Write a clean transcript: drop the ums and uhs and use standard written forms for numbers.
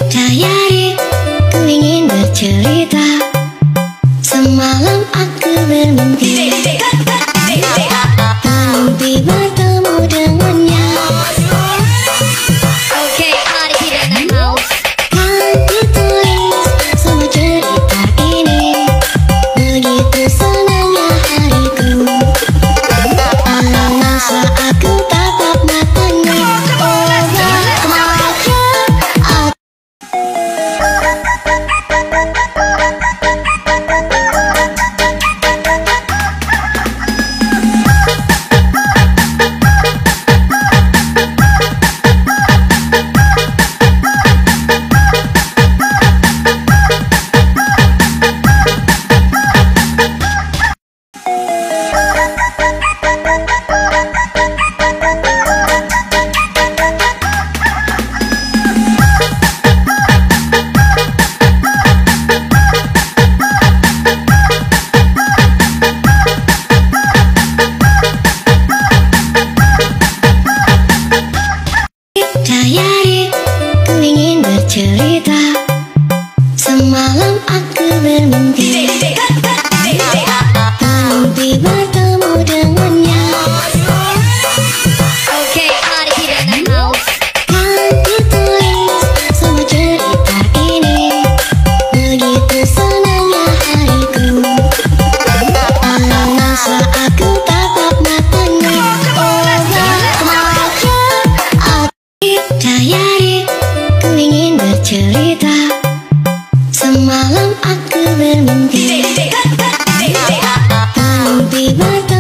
Diary, ku ingin bercerita. Semalam aku bermimpi, bermimpi bertemu dengannya. Kan ku tulis semua cerita ini, begitu senangnya hariku. Masa aku tatap matanya, oh bahagia aku. Diary, ku ingin bercerita. Semalam aku bermimpi, bermimpi bertemu dengannya. Kan ku tulis semua cerita ini, begitu senangnya hariku. Masa aku tatap matanya, oh bahagia aku. Diary, ku ingin bercerita. Semalam aku bermimpi, bermimpi bertemu